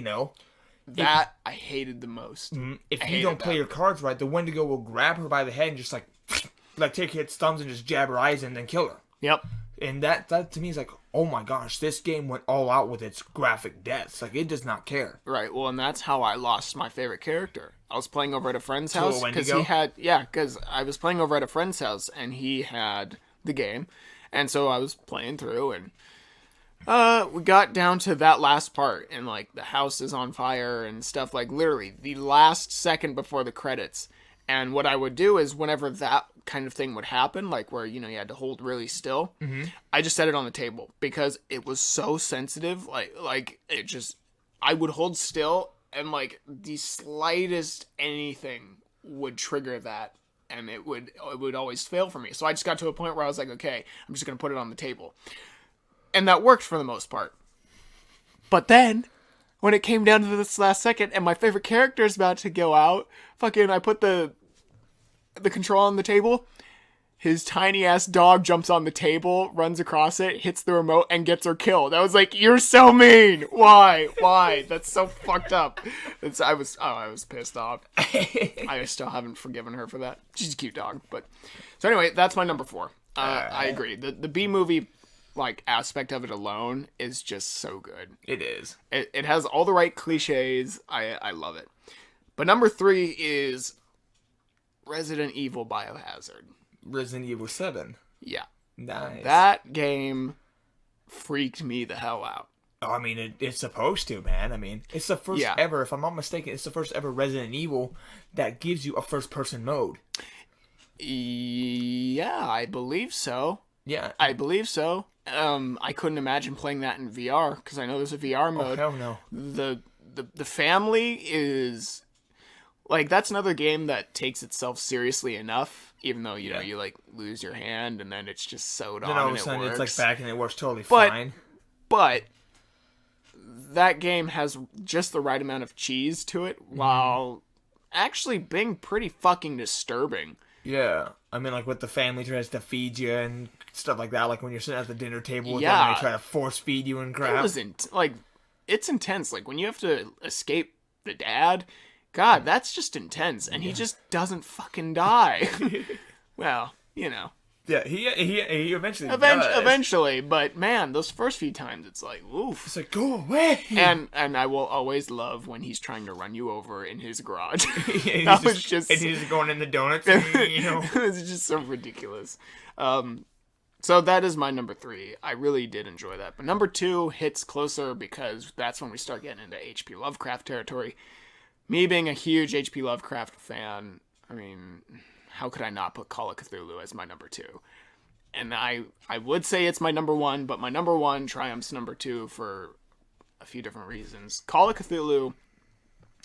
That I hated the most. If you don't play your cards right, the Wendigo will grab her by the head and just like take its thumbs and just jab her eyes in and then kill her. Yep. And that to me is like, oh my gosh, this game went all out with its graphic deaths. Like, it does not care. Right. Well, and that's how I lost my favorite character. I was playing over at a friend's house because I was playing over at a friend's house and he had the game, and so I was playing through and. We got down to that last part, and like the house is on fire and stuff, like literally the last second before the credits. And what I would do is whenever that kind of thing would happen, like where you had to hold really still, I just set it on the table because it was so sensitive. Like it just, I would hold still, and like the slightest anything would trigger that, and it would always fail for me. So I just got to a point where I was like, okay, I'm just gonna put it on the table. And that worked for the most part. But then, when it came down to this last second, and my favorite character is about to go out, I put the control on the table. His tiny ass dog jumps on the table, runs across it, hits the remote, and gets her killed. I was like, "You're so mean! Why? That's so fucked up." I was pissed off. I still haven't forgiven her for that. She's a cute dog, but so anyway, that's my number 4. I agree. The B movie. Like aspect of it alone is just so good. It is. It has all the right cliches. I love it. But number 3 is Resident Evil Biohazard. Resident Evil 7. Yeah. Nice. That game freaked me the hell out. Oh, I mean, it's supposed to, man. I mean, it's the first ever, if I'm not mistaken, it's the first ever Resident Evil that gives you a first-person mode. Yeah, I believe so. Yeah. I believe so. I couldn't imagine playing that in VR because I know there's a VR mode. Oh, hell no. The family is like, that's another game that takes itself seriously enough, even though you like lose your hand and then it's just sewed on. Then all of and a sudden it works. it's like back and it works totally fine. But that game has just the right amount of cheese to it while actually being pretty fucking disturbing. Yeah. I mean, like, with the family tries to feed you and stuff like that, like when you're sitting at the dinner table with them and they try to force feed you and crap. It was it's intense. Like, when you have to escape the dad, God, that's just intense. And he just doesn't fucking die. Well, Yeah, he eventually does. Eventually, but man, those first few times, it's like, oof. It's like, go away. And I will always love when he's trying to run you over in his garage. And he's just going in the donuts. It's just so ridiculous. So that is my number 3. I really did enjoy that. But number 2 hits closer because that's when we start getting into H.P. Lovecraft territory. Me being a huge H.P. Lovecraft fan, I mean, how could I not put Call of Cthulhu as my number 2? And I would say it's my number 1, but my number 1 triumphs number 2 for a few different reasons. Call of Cthulhu,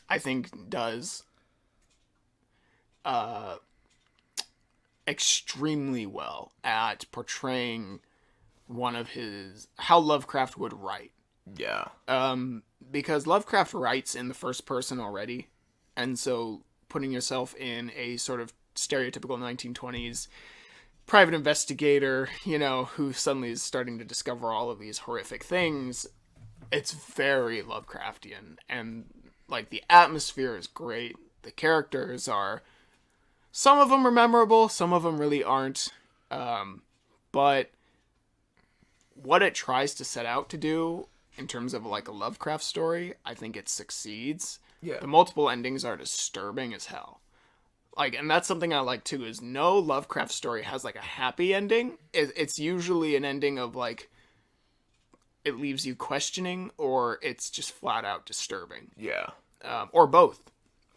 I think, does extremely well at portraying how Lovecraft would write. Yeah. Because Lovecraft writes in the first person already, and so putting yourself in a sort of stereotypical 1920s private investigator, who suddenly is starting to discover all of these horrific things. It's very Lovecraftian, and like the atmosphere is great. The characters are, some of them are memorable, some of them really aren't. But what it tries to set out to do in terms of like a Lovecraft story, I think it succeeds. Yeah. The multiple endings are disturbing as hell. Like, and that's something I like too, is no Lovecraft story has like a happy ending. It's usually an ending of like, it leaves you questioning, or it's just flat out disturbing. Yeah. Or both.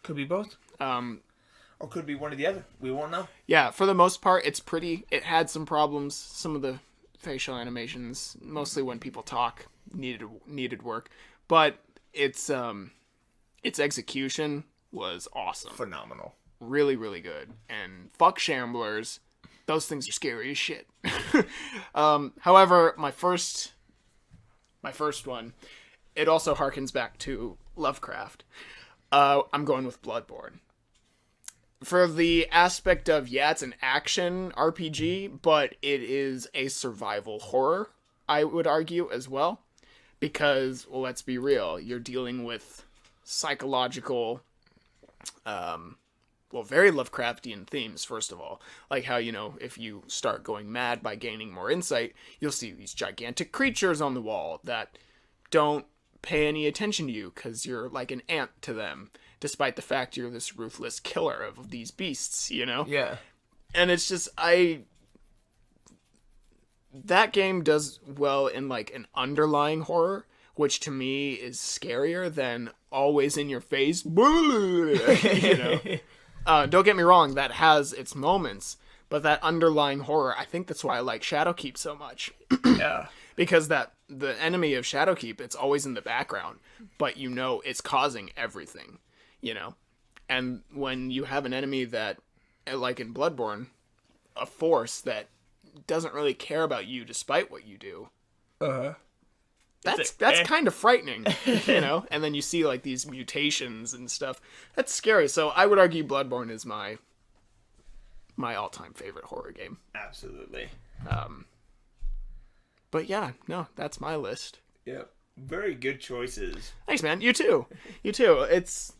Could be both. Or could be one or the other. We won't know. Yeah, for the most part, it's pretty. It had some problems. Some of the facial animations, mostly when people talk, needed work. But its execution was awesome. Phenomenal. Really, really good. And fuck Shamblers. Those things are scary as shit. However, my first one, it also harkens back to Lovecraft. I'm going with Bloodborne. For the aspect of, it's an action RPG, but it is a survival horror, I would argue, as well. Because, well, let's be real, you're dealing with psychological, very Lovecraftian themes, first of all. Like how, if you start going mad by gaining more insight, you'll see these gigantic creatures on the wall that don't pay any attention to you because you're like an ant to them, despite the fact you're this ruthless killer of these beasts, Yeah. And it's just, that game does well in like an underlying horror, which to me is scarier than always in your face. Don't get me wrong, that has its moments, but that underlying horror, I think that's why I like Shadowkeep so much. Yeah. Because the enemy of Shadowkeep, it's always in the background, but it's causing everything, And when you have an enemy that, like in Bloodborne, a force that doesn't really care about you despite what you do, that's kind of frightening, And then you see like these mutations and stuff. That's scary. So I would argue Bloodborne is my all-time favorite horror game. Absolutely. But yeah, no, that's my list. Yep. Very good choices. Thanks, man. You too. It's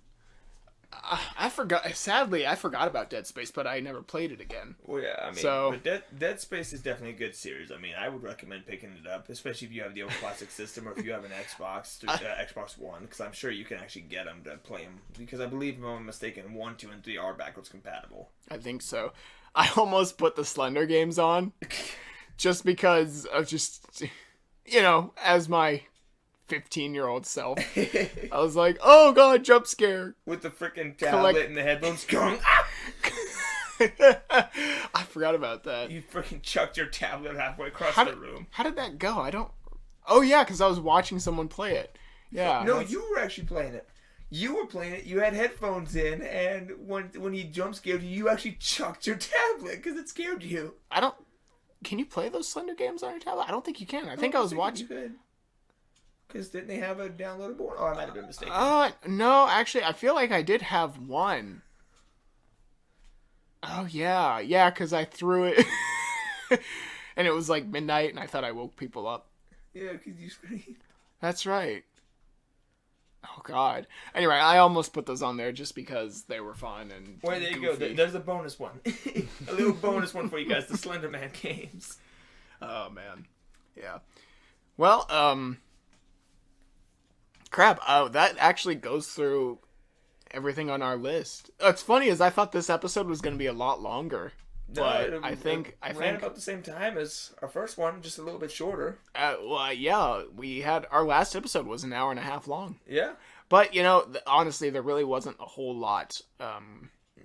I forgot. Sadly, I forgot about Dead Space, but I never played it again. Well, yeah, but Dead Space is definitely a good series. I would recommend picking it up, especially if you have the old classic system or if you have an Xbox, Xbox One, because I'm sure you can actually get them to play them. Because I believe, if I'm mistaken, 1, 2, and 3 are backwards compatible. I think so. I almost put the Slender games on, just because of as my 15-year-old self. I was like, oh god, jump scare. With the freaking tablet and the headphones going, I forgot about that. You freaking chucked your tablet halfway across the room. How did that go? Oh yeah, because I was watching someone play it. Yeah. No, you were actually playing it. You were playing it, you had headphones in, and when he jump scared you, you actually chucked your tablet because it scared you. Can you play those Slender games on your tablet? I don't think you can. I think I was watching. You could. Because didn't they have a downloadable? Oh, I might have been mistaken. No, actually, I feel like I did have one. Oh, yeah. Yeah, because I threw it. And it was like midnight, and I thought I woke people up. Yeah, because you screamed. That's right. Oh, God. Anyway, I almost put those on there just because they were fun and well, there you go. There's a bonus one. A little bonus one for you guys, the Slender Man games. Oh, man. Yeah. Well, crap. Oh, that actually goes through everything on our list. What's funny is I thought this episode was going to be a lot longer. But I think ran about the same time as our first one, just a little bit shorter. Yeah, we had our last episode was an hour and a half long. Yeah, but honestly, there really wasn't a whole lot.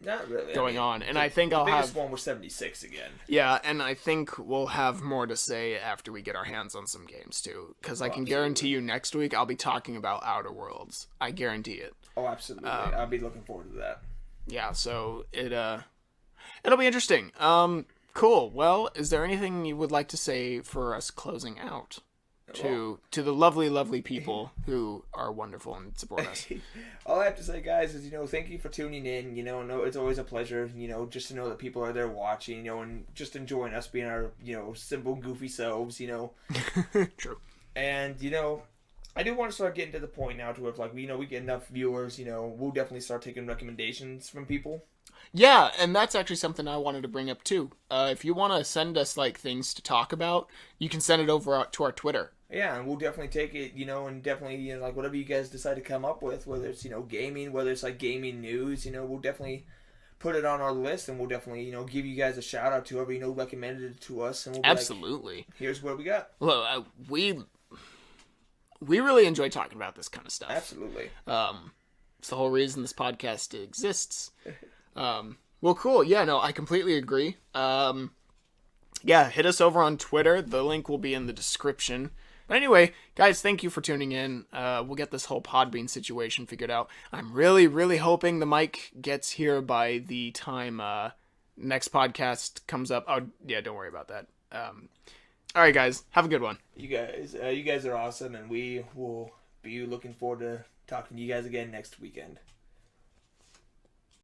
Not really going on, and I think I'll biggest have one was 76 again. Yeah, and I think we'll have more to say after we get our hands on some games too, because I can guarantee you next week I'll be talking about Outer Worlds. I guarantee it. Oh, absolutely! I'll be looking forward to that. Yeah, so it'll be interesting. Cool. Well, is there anything you would like to say for us closing out? to the lovely, lovely people who are wonderful and support us. All I have to say, guys, is thank you for tuning in. No, it's always a pleasure. Just to know that people are there watching. And just enjoying us being our simple, goofy selves. True. And I do want to start getting to the point now to where we get enough viewers. We'll definitely start taking recommendations from people. Yeah, and that's actually something I wanted to bring up too. If you want to send us things to talk about, you can send it over to our Twitter. Yeah, and we'll definitely take it, and definitely, whatever you guys decide to come up with, whether it's, gaming, whether it's, gaming news, we'll definitely put it on our list, and we'll definitely, give you guys a shout-out to whoever, recommended it to us, and we'll be Absolutely. Here's what we got. Well, we really enjoy talking about this kind of stuff. Absolutely. It's the whole reason this podcast exists. Well, cool. Yeah, no, I completely agree. Yeah, hit us over on Twitter. The link will be in the description. But anyway, guys, thank you for tuning in. We'll get this whole Podbean situation figured out. I'm really, really hoping the mic gets here by the time next podcast comes up. Oh, yeah, don't worry about that. All right, guys, have a good one. You guys are awesome, and we will be looking forward to talking to you guys again next weekend.